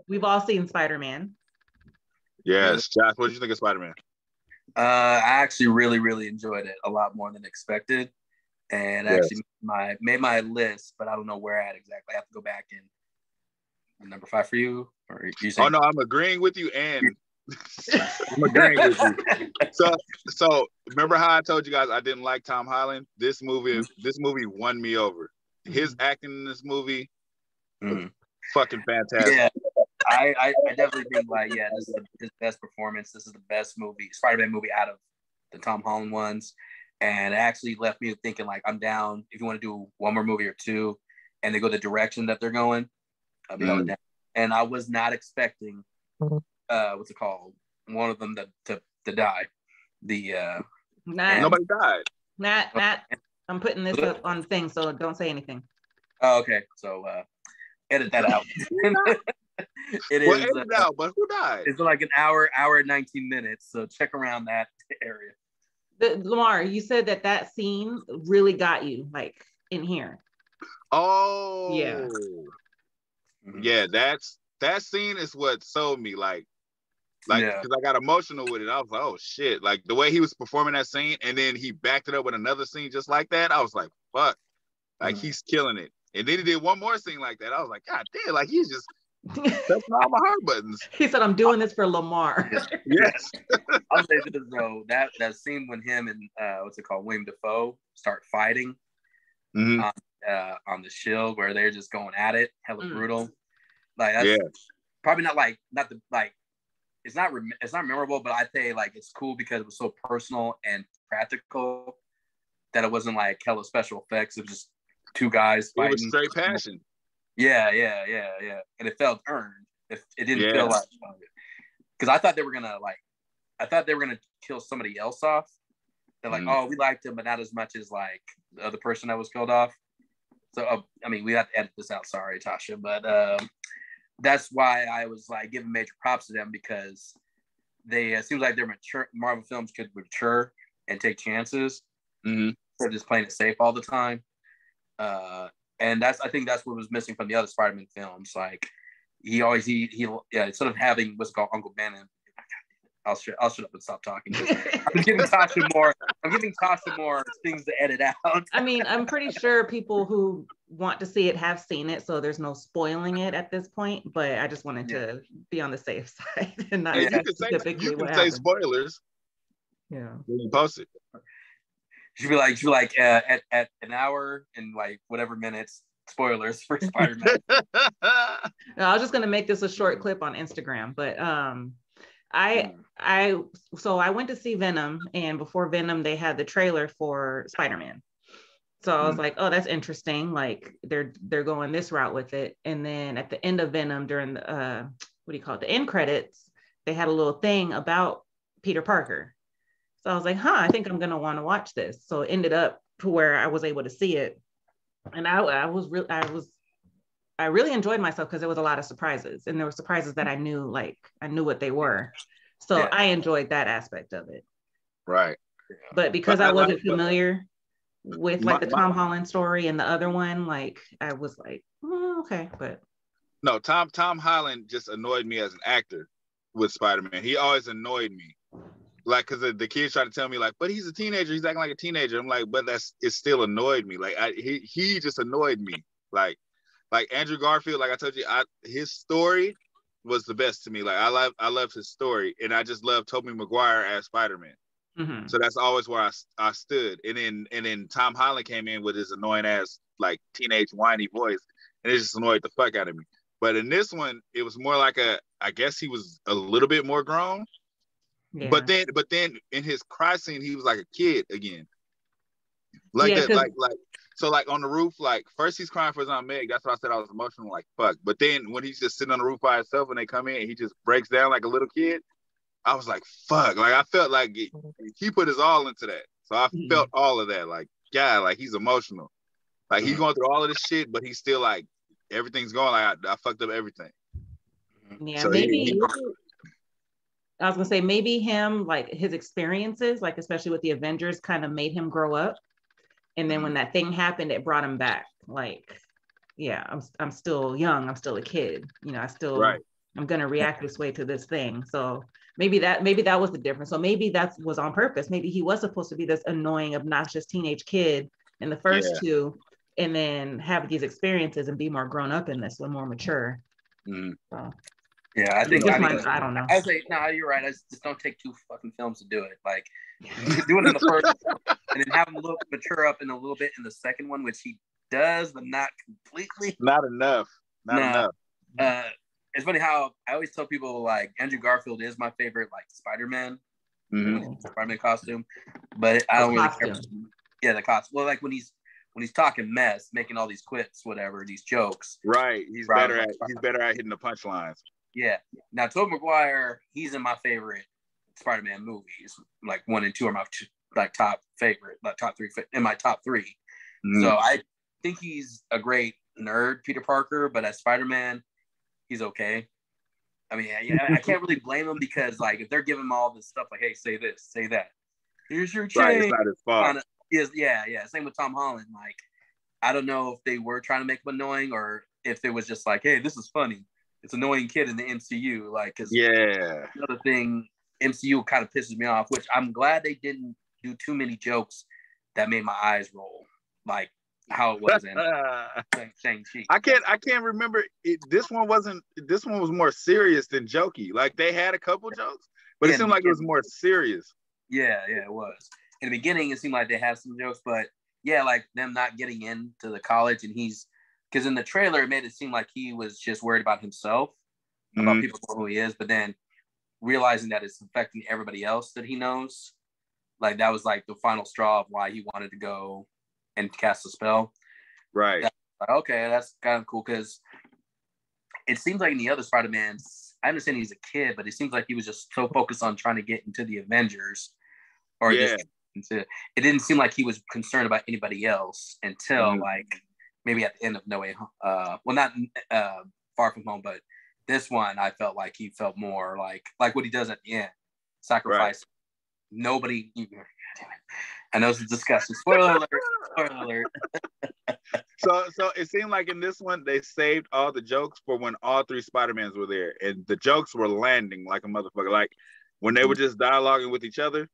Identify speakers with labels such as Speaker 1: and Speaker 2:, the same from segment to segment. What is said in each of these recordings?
Speaker 1: we've all seen Spider-Man.
Speaker 2: Yes. Josh, what did you think of Spider-Man?
Speaker 3: I actually really enjoyed it a lot more than expected, and actually made my list, but I don't know where at exactly. I have to go back and number 5 for you, or you saying?
Speaker 2: Oh no, I'm agreeing with you, and I'm agreeing with you. So remember how I told you guys I didn't like Tom Holland? This movie won me over. His acting in this movie, fucking fantastic.
Speaker 3: Yeah. I definitely think this is his best performance. This is the best Spider-Man movie out of the Tom Holland ones, and it actually left me thinking like I'm down if you want to do one more movie or two, and they go the direction that they're going. I'll be held down. And I was not expecting what's it called? One of them to die.
Speaker 2: Nobody died.
Speaker 1: Matt, I'm putting this up on the thing, so don't say anything.
Speaker 3: Oh, okay. So edit that out. It
Speaker 2: is out, but who died?
Speaker 3: It's like an hour and 19 minutes. So check around that area.
Speaker 1: Lamar, you said that scene really got you, like in here.
Speaker 2: Oh,
Speaker 1: yeah.
Speaker 2: Yeah, that scene is what sold me. Like, because I got emotional with it. I was like, oh shit! Like the way he was performing that scene, and then he backed it up with another scene just like that. I was like, fuck, like he's killing it. And then he did one more scene like that. I was like, God damn, like he's just pressing all my heart buttons.
Speaker 1: He said, I'm doing this for Lamar.
Speaker 2: Yes.
Speaker 3: I'll say this though, that scene when him and William Dafoe start fighting on the shield where they're just going at it, hella brutal. Like that's probably it's not memorable, but I'd say like it's cool because it was so personal and practical that it wasn't like hella special effects. It was just two guys fighting.
Speaker 2: It was straight passion.
Speaker 3: Yeah. And it felt earned. It didn't feel like, because I thought they were gonna kill somebody else off. They're like, oh, we liked him, but not as much as like the other person that was killed off. So I mean, we have to edit this out. Sorry, Tasha, but that's why I was like giving major props to them, because it seems like they're mature. Marvel films could mature and take chances. Instead of just playing it safe all the time. And I think that's what was missing from the other Spider-Man films. Like he instead of having what's called Uncle Ben, and I'll shut up and stop talking. I'm giving Tasha more things to edit out.
Speaker 1: I mean, I'm pretty sure people who want to see it have seen it, so there's no spoiling it at this point. But I just wanted to be on the safe side and not
Speaker 2: specifically what happened. Say spoilers.
Speaker 1: Yeah.
Speaker 2: When you post it.
Speaker 3: Should be like at an hour and like whatever minutes. Spoilers for Spider-Man.
Speaker 1: No, I was just gonna make this a short clip on Instagram, but I went to see Venom, and before Venom they had the trailer for Spider-Man. So I was like, oh, that's interesting. Like they're going this route with it. And then at the end of Venom, during the the end credits, they had a little thing about Peter Parker. So I was like, I think I'm gonna want to watch this. So it ended up to where I was able to see it, and I really enjoyed myself because there was a lot of surprises, and there were surprises that I knew what they were. So I enjoyed that aspect of it.
Speaker 2: Right.
Speaker 1: But because I wasn't familiar with like the Tom Holland story and the other one, like I was like, okay, but
Speaker 2: no, Tom Holland just annoyed me as an actor with Spider-Man. He always annoyed me. Like, because the kids try to tell me, like, but he's a teenager. He's acting like a teenager. I'm like, but it still annoyed me. Like, he just annoyed me. Like Andrew Garfield, like I told you, his story was the best to me. Like, I love his story, and I just love Tobey Maguire as Spider-Man. So that's always where I stood. And then Tom Holland came in with his annoying ass, like, teenage whiny voice, and it just annoyed the fuck out of me. But in this one, it was more like I guess he was a little bit more grown. Yeah. But then in his cry scene, he was like a kid again. Like so like on the roof, like first he's crying for his Aunt Meg. That's what I said, I was emotional, like fuck. But then when he's just sitting on the roof by himself and they come in and he just breaks down like a little kid, I was like, fuck. Like I felt like he put his all into that. So I felt all of that. Like, God, like he's emotional. Like he's going through all of this shit, but he's still like, everything's going, like I fucked up everything.
Speaker 1: Yeah, so maybe I was gonna say maybe him, like his experiences, like especially with the Avengers, kind of made him grow up. And then when that thing happened, it brought him back. Like, yeah, I'm still young. I'm still a kid. You know, I still I'm gonna react this way to this thing. So maybe that was the difference. So maybe that was on purpose. Maybe he was supposed to be this annoying, obnoxious teenage kid in the first two, and then have these experiences and be more grown up in this one, more mature. So,
Speaker 3: yeah, I think
Speaker 1: I don't know.
Speaker 3: I say no, you're right. I just don't take 2 fucking films to do it. Like do it in the first and then have him mature up in a little bit in the second one, which he does, but not completely.
Speaker 2: Not enough. Not enough.
Speaker 3: It's funny how I always tell people like Andrew Garfield is my favorite like Spider-Man, Spider-Man costume, but I don't really care. Yeah, the costume. Well, like when he's talking mess, making all these quips, whatever, these jokes.
Speaker 2: Right. He's better at hitting the punchlines.
Speaker 3: Yeah. Now, Tobey Maguire, he's in my favorite Spider-Man movies. Like 1 and 2 are my top favorite, like top 3 in my top 3. So I think he's a great nerd, Peter Parker, but as Spider-Man, he's okay. I mean, I can't really blame him because like if they're giving him all this stuff, like, hey, say this, say that. Here's your chain.
Speaker 2: Right, it's not his fault.
Speaker 3: Yeah. Same with Tom Holland. Like, I don't know if they were trying to make him annoying or if it was just like, hey, this is funny. It's an annoying kid in the MCU. Like, because another thing, MCU kind of pisses me off, which I'm glad they didn't do too many jokes that made my eyes roll, like how it was in Shang-Chi.
Speaker 2: I can't remember. This one was more serious than jokey. Like they had a couple jokes, but it seemed like it was more serious.
Speaker 3: Yeah, it was. In the beginning, it seemed like they had some jokes, but yeah, like them not getting into the college, and because in the trailer it made it seem like he was just worried about himself, about people knowing who he is, but then realizing that it's affecting everybody else that he knows, like that was like the final straw of why he wanted to go and cast a spell.
Speaker 2: Right.
Speaker 3: Like, okay, that's kind of cool because it seems like in the other Spider-Mans, I understand he's a kid, but it seems like he was just so focused on trying to get into the Avengers, or just into. It didn't seem like he was concerned about anybody else until like maybe at the end of No Way Home. Well, not Far From Home, but this one I felt like he felt more like what he does at the end, sacrifice. Right. Nobody. I know it's disgusting. Spoiler alert. Spoiler alert.
Speaker 2: So it seemed like in this one they saved all the jokes for when all 3 Spider-Mans were there, and the jokes were landing like a motherfucker. Like when they were just dialoguing with each other.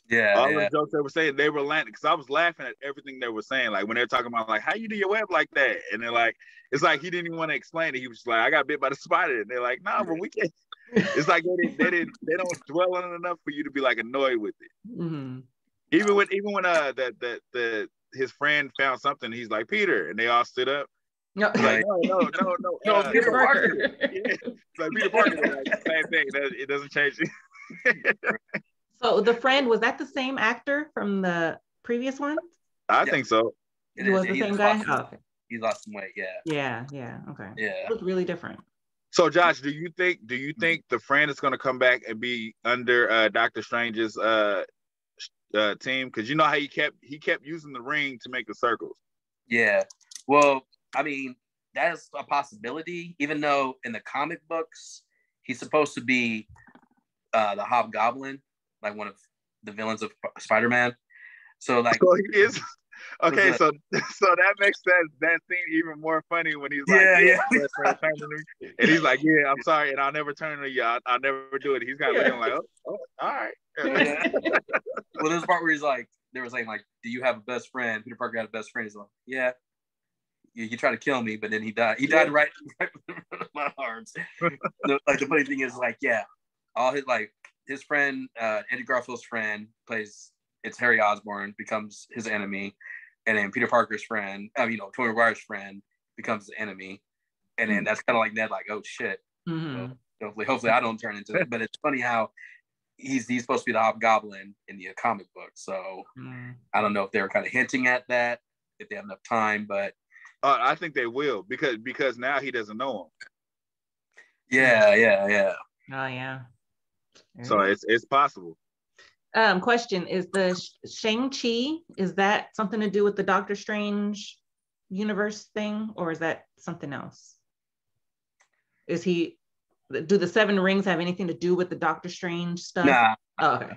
Speaker 2: All the jokes they were saying, they were landing. Because I was laughing at everything they were saying. Like when they were talking about like how you do your web like that, and they're like, it's like he didn't even want to explain it. He was just like, I got bit by the spider, and they're like, nah, but we can't. It's like they don't dwell on it enough for you to be like annoyed with it.
Speaker 1: Mm-hmm.
Speaker 2: Even when his friend found something, he's like Peter, and they all stood up.
Speaker 1: No,
Speaker 2: like, no,
Speaker 3: Peter Parker.
Speaker 2: It's like Peter Parker, like same thing. It doesn't change it.
Speaker 1: So the friend, was that the same actor from the previous one?
Speaker 2: I think so.
Speaker 1: He was the same guy?
Speaker 3: Oh, okay. He lost some weight,
Speaker 1: Yeah, okay. Yeah. It looked really different.
Speaker 2: So Josh, do you think the friend is gonna come back and be under Doctor Strange's team? Because you know how he kept using the ring to make the circles.
Speaker 3: Yeah. Well, I mean, that is a possibility, even though in the comic books he's supposed to be the Hobgoblin, like one of the villains of Spider-Man. So like,
Speaker 2: so he is. Okay, so that makes that scene even more funny when he's like, and he's like, yeah, I'm sorry, and I'll never turn to you. I'll never do it. He's kind of looking like, oh, all right.
Speaker 3: Yeah. Well, there's a part where he's like, they were saying like, do you have a best friend? Peter Parker had a best friend. He's like, yeah. You tried to kill me, but then he died. He died right in front of my arms. The funny thing is, like, yeah, all his friend, Andrew Garfield's friend it's Harry Osborn, becomes his enemy, and then Peter Parker's friend, Tobey Maguire's friend, becomes the enemy, and then that's kind of like Ned, like, oh shit.
Speaker 1: Mm-hmm.
Speaker 3: So hopefully I don't turn into it. But it's funny how he's supposed to be the Hobgoblin in the comic book. So I don't know if they were kind of hinting at that, if they have enough time, but.
Speaker 2: I think they will because now he doesn't know him.
Speaker 3: Yeah.
Speaker 1: Oh yeah.
Speaker 2: So it's possible.
Speaker 1: Question: is the Shang-Chi, is that something to do with the Doctor Strange universe thing, or is that something else? Do the 7 rings have anything to do with the Doctor Strange stuff?
Speaker 3: Nah.
Speaker 1: Oh, okay.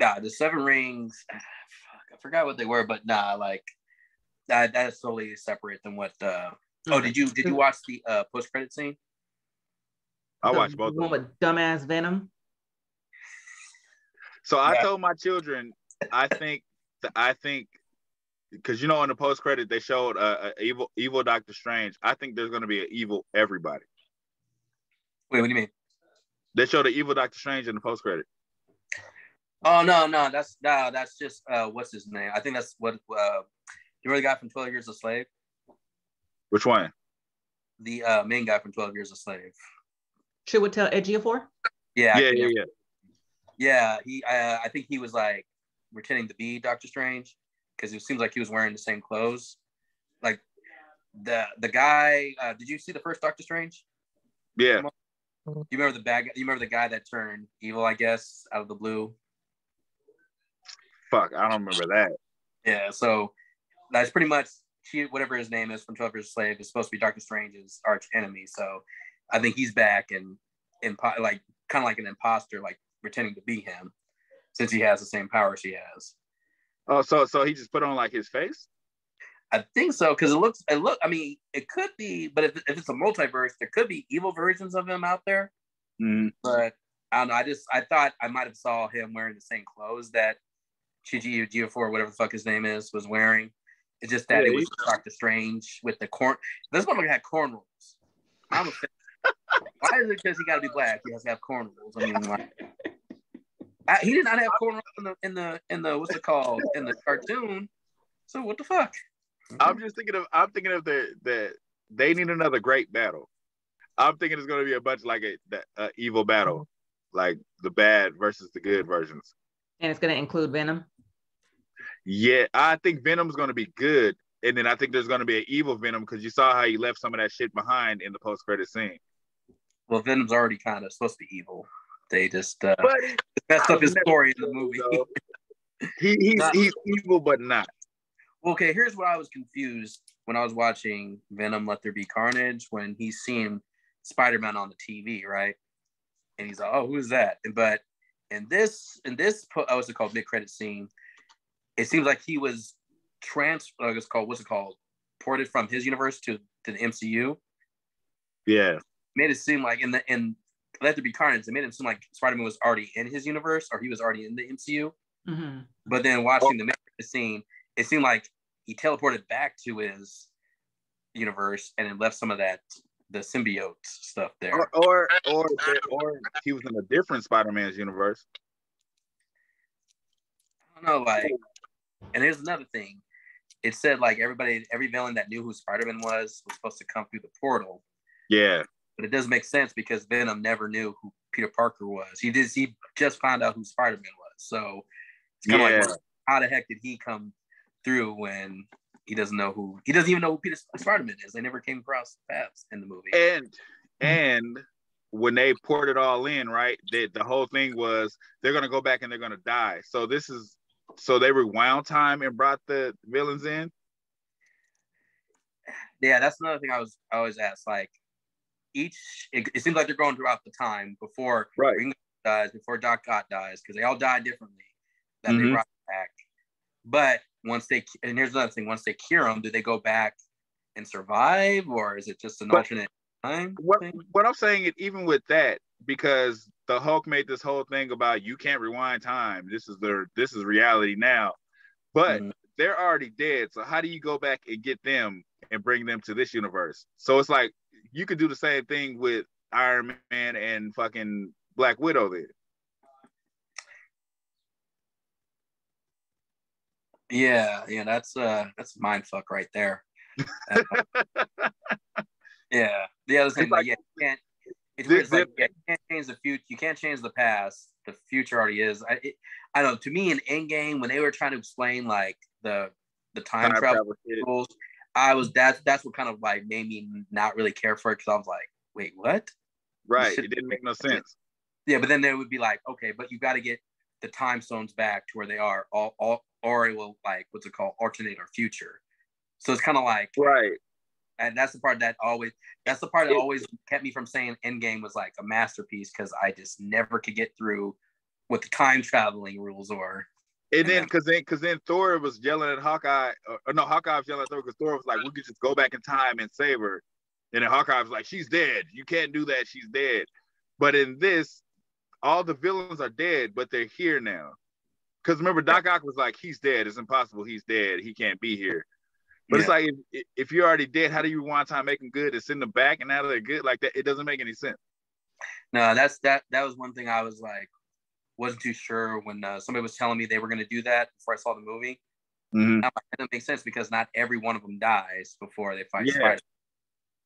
Speaker 3: Nah, the 7 rings, I forgot what they were, but nah, like that's totally separate than what Oh, did you watch the post credit scene?
Speaker 2: I watched both.
Speaker 1: One with dumbass Venom.
Speaker 2: So I told my children, I think because in the post credit they showed evil Doctor Strange. I think there's going to be an evil everybody.
Speaker 3: Wait, what do you mean?
Speaker 2: They showed an evil Doctor Strange in the post credit.
Speaker 3: Oh no, that's just what's his name? I think that's what you remember the guy from 12 Years a Slave?
Speaker 2: Which one?
Speaker 3: The main guy from 12 Years a Slave.
Speaker 1: Chiwetel Ejiofor?
Speaker 3: Yeah.
Speaker 2: Yeah.
Speaker 3: He I think he was like pretending to be Doctor Strange because it seems like he was wearing the same clothes. Like the guy. Did you see the first Doctor Strange?
Speaker 2: Yeah.
Speaker 3: You remember the bad guy? You remember the guy that turned evil? I guess out of the blue.
Speaker 2: Fuck, I don't remember that.
Speaker 3: Yeah, so that's pretty much whatever his name is from 12 Years a Slave is supposed to be Doctor Strange's arch enemy. So I think he's back and like kind of like an imposter, like pretending to be him, since he has the same powers he has.
Speaker 2: Oh, so he just put on like his face?
Speaker 3: I think so because I mean, it could be, but if it's a multiverse, there could be evil versions of him out there.
Speaker 2: Mm-hmm.
Speaker 3: But I don't know. I thought I might have saw him wearing the same clothes that Ejiofor, whatever the fuck his name is, was wearing. It's just that it was Doctor Strange with the corn. This motherfucker had cornrows. I'm offended. Why is it because he got to be black? He has to have cornrows. I mean, like, he did not have cornrows in the what's it called in the cartoon. So what the fuck?
Speaker 2: I'm thinking of the they need another great battle. I'm thinking it's going to be a bunch of like a evil battle, like the bad versus the good versions.
Speaker 1: And it's going to include Venom.
Speaker 2: Yeah, I think Venom's going to be good, and then I think there's going to be an evil Venom because you saw how he left some of that shit behind in the post-credit scene.
Speaker 3: Well, Venom's already kind of supposed to be evil. They just messed up his story in the movie.
Speaker 2: He's evil, but not.
Speaker 3: Okay, here's where I was confused when I was watching Venom: Let There Be Carnage when he's seeing Spider-Man on the TV, right? And he's like, "Oh, who's that?" But in this, what's it called, mid-credit scene, it seems like he was ported from his universe to the MCU.
Speaker 2: Yeah,
Speaker 3: made it seem like in Let There Be Carnage, it made it seem like Spider-Man was already in his universe or he was already in the MCU.
Speaker 1: Mm-hmm.
Speaker 3: But then watching the mid-credit scene, it seemed like he teleported back to his universe and it left some of that the symbiote stuff there.
Speaker 2: Or he was in a different Spider-Man's universe.
Speaker 3: I don't know, like, and here's another thing. It said like every villain that knew who Spider-Man was supposed to come through the portal.
Speaker 2: Yeah.
Speaker 3: But it doesn't make sense because Venom never knew who Peter Parker was. He just found out who Spider-Man was. So it's kind of like, well, how the heck did he come through when he doesn't even know who Peter Spider-Man is? They never came across paths in the movie.
Speaker 2: And when they poured it all in, right, the whole thing was they're gonna go back and they're gonna die. So they rewound time and brought the villains in.
Speaker 3: Yeah, that's another thing I always ask. Like it seems like they're going throughout the time before Ringo dies, before Doc Ock dies, because they all died differently that they brought back. But and here's another thing, once they cure them, do they go back and survive, or is it just an alternate time?
Speaker 2: What I'm saying is, even with that, because the Hulk made this whole thing about you can't rewind time. This is reality now. But they're already dead. So how do you go back and get them and bring them to this universe? So it's like you could do the same thing with Iron Man and fucking Black Widow there.
Speaker 3: Yeah, that's mind fuck right there. Yeah. The other thing, like, you can't. It's weird. It's like, you can't change the future. You can't change the past. The future already is. I don't know. To me, in Endgame, when they were trying to explain like the time travel rules, that's what kind of like made me not really care for it because I was like, wait, what?
Speaker 2: Right. It didn't make no sense.
Speaker 3: Yeah, but then they would be like, okay, but you got to get the time stones back to where they are, or it will like what's it called, alternate our future. So it's kind of like
Speaker 2: right.
Speaker 3: And that's the part that always kept me from saying Endgame was like a masterpiece because I just never could get through what the time traveling rules are.
Speaker 2: And then, because then Thor was yelling at Hawkeye, or no, Hawkeye was yelling at Thor because Thor was like, we could just go back in time and save her. And then Hawkeye was like, she's dead. You can't do that. She's dead. But in this, all the villains are dead, but they're here now. Because remember, Doc Ock was like, he's dead. It's impossible. He's dead. He can't be here. But it's like, if you're already dead, how do you want time making good and send them back and now they're good? Like that, it doesn't make any sense.
Speaker 3: No, that was one thing I was like, wasn't too sure when somebody was telling me they were going to do that before I saw the movie.
Speaker 2: Mm-hmm.
Speaker 3: That doesn't make sense because not every one of them dies before they fight Spider.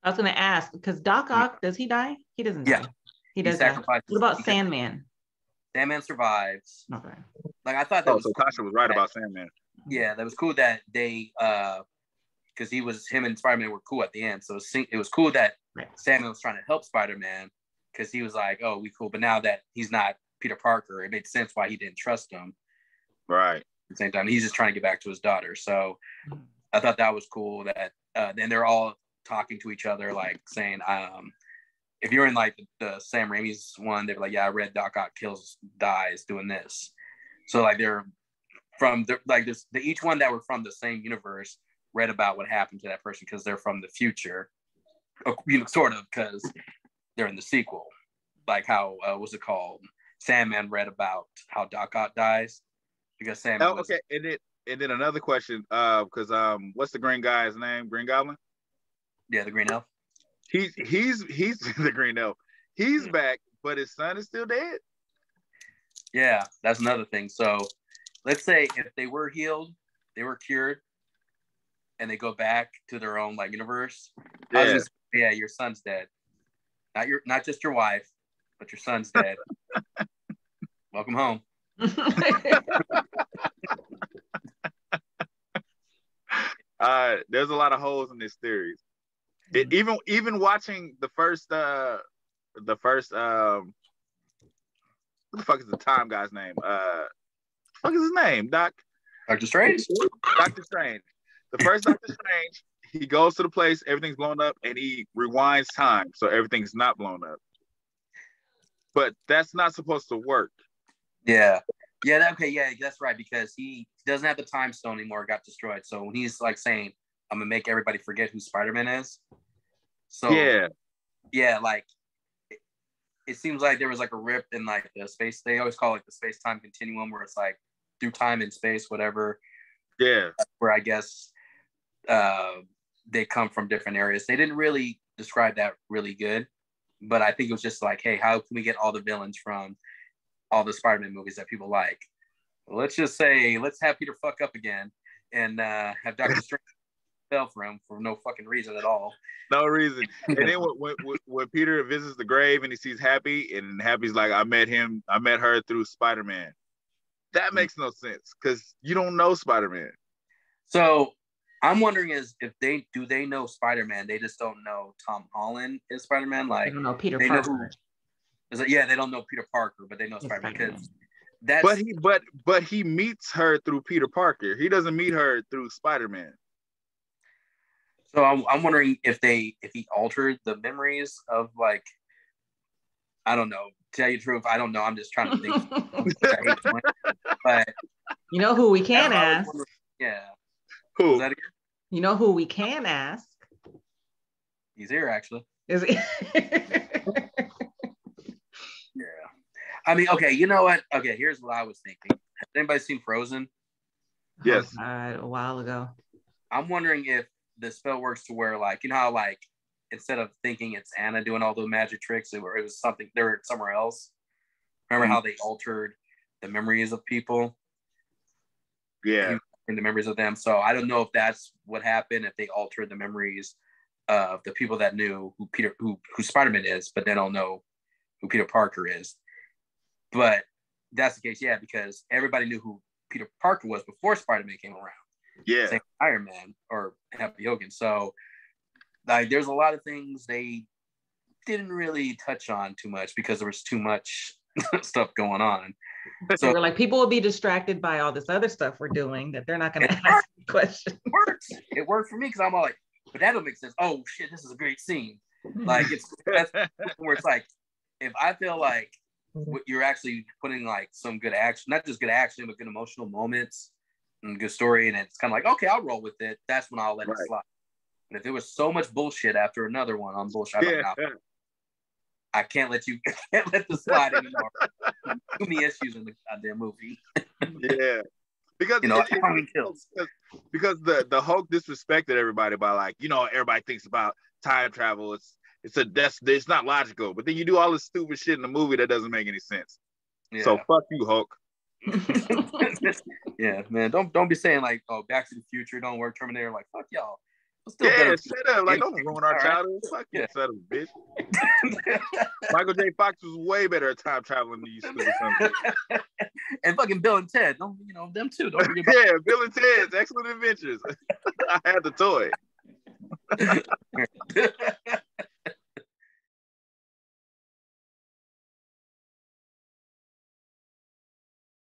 Speaker 1: I was going to ask, because Doc Ock, does he die? He doesn't die. He does die. What about Sandman?
Speaker 3: Sandman survives.
Speaker 1: Okay.
Speaker 3: Like I thought that was
Speaker 2: so cool. Tasha was right about Sandman.
Speaker 3: Yeah, that was cool that they because him and Spider-Man were cool at the end. So it was cool that Sandman was trying to help Spider-Man because he was like, oh, we cool. But now that he's not Peter Parker, it made sense why he didn't trust him.
Speaker 2: Right.
Speaker 3: At the same time, he's just trying to get back to his daughter. So I thought that was cool that then they're all talking to each other, like saying, if you're in like the Sam Raimi's one, they were like, yeah, I read Doc Ock dies doing this. So like they're from each one that were from the same universe read about what happened to that person because they're from the future, sort of, because they're in the sequel. Like how what's it called? Sandman read about how Doc Ock dies because Sandman.
Speaker 2: Oh, okay. And then another question, because what's the green guy's name? Green Goblin?
Speaker 3: Yeah, the Green Elf.
Speaker 2: He's the Green Elf. He's back, but his son is still dead.
Speaker 3: Yeah, that's another thing. So let's say if they were healed, they were cured, and they go back to their own like universe. Yeah, your son's dead. Not just your wife, but your son's dead. Welcome home.
Speaker 2: There's a lot of holes in this series. Even watching the first what the fuck is the time guy's name? What the fuck is his name?
Speaker 3: Doctor Strange.
Speaker 2: Doctor Strange. The first Doctor Strange, he goes to the place, everything's blown up, and he rewinds time so everything's not blown up. But that's not supposed to work.
Speaker 3: Yeah. Yeah, okay, yeah, that's right, because he doesn't have the time stone anymore, got destroyed. So when he's like saying, I'm gonna make everybody forget who Spider-Man is. So yeah, like it seems like there was like a rip in like the space, they always call it the space-time continuum, where it's like through time and space, whatever.
Speaker 2: Yeah.
Speaker 3: Where I guess they come from different areas. They didn't really describe that really good, but I think it was just like, hey, how can we get all the villains from all the Spider-Man movies that people like? Well, let's just say, let's have Peter fuck up again and have Doctor Strange fell for him for no fucking reason at all.
Speaker 2: No reason. And then when Peter visits the grave and he sees Happy, and Happy's like, I met her through Spider-Man. That makes no sense because you don't know Spider-Man. So
Speaker 3: I'm wondering if they know Spider-Man, they just don't know Tom Holland is Spider-Man. Like
Speaker 1: they don't know Peter Parker.
Speaker 3: They don't know Peter Parker, but they know Spider-Man because that's.
Speaker 2: But he meets her through Peter Parker. He doesn't meet her through Spider-Man.
Speaker 3: So I'm wondering if he altered the memories of, like, I don't know. To tell you the truth, I don't know. I'm just trying to think. But
Speaker 1: you know who we can ask?
Speaker 3: Yeah.
Speaker 2: Who?
Speaker 1: You know who we can ask?
Speaker 3: He's here, actually.
Speaker 1: Is he?
Speaker 3: Yeah. I mean, okay, you know what? Okay, here's what I was thinking. Has anybody seen Frozen?
Speaker 2: Yes.
Speaker 1: Oh, God, a while ago.
Speaker 3: I'm wondering if the spell works to where, like, you know how, like, instead of thinking it's Anna doing all the magic tricks, it was something, they were somewhere else. Remember how they altered the memories of people?
Speaker 2: Yeah.
Speaker 3: In the memories of them. So I don't know if that's what happened, if they altered the memories of the people that knew who Spider-Man is, but they don't know who Peter Parker is. But that's the case, yeah, because everybody knew who Peter Parker was before Spider-Man came around.
Speaker 2: Yeah.
Speaker 3: Same Iron Man or Happy Hogan. So like there's a lot of things they didn't really touch on too much because there was too much stuff going on.
Speaker 1: So we're like, people will be distracted by all this other stuff we're doing that they're not going to ask questions.
Speaker 3: It worked for me because I'm all like, but that don't make sense. Oh shit, this is a great scene. Like that's where it's like, if I feel like you're actually putting like some good action, not just good action, but good emotional moments and good story. And it's kind of like, okay, I'll roll with it. That's when I'll let it slide. And if it was so much bullshit after another one on bullshit, I'm like, no, I can't let this slide anymore. Too many issues in the goddamn movie.
Speaker 2: Yeah. Because because the Hulk disrespected everybody by like, everybody thinks about time travel. It's not logical. But then you do all this stupid shit in the movie that doesn't make any sense. Yeah. So fuck you, Hulk.
Speaker 3: Yeah, man. Don't be saying like, oh, Back to the Future don't work, Terminator. Like, fuck y'all.
Speaker 2: Shut up. Like, don't ruin our childhood. Fuck you, son of a bitch. Michael J. Fox was way better at time traveling than you stupid son.
Speaker 3: And fucking Bill and Ted. Don't them too. Don't forget about
Speaker 2: yeah, Bill and Ted's Excellent Adventures. I had the toy.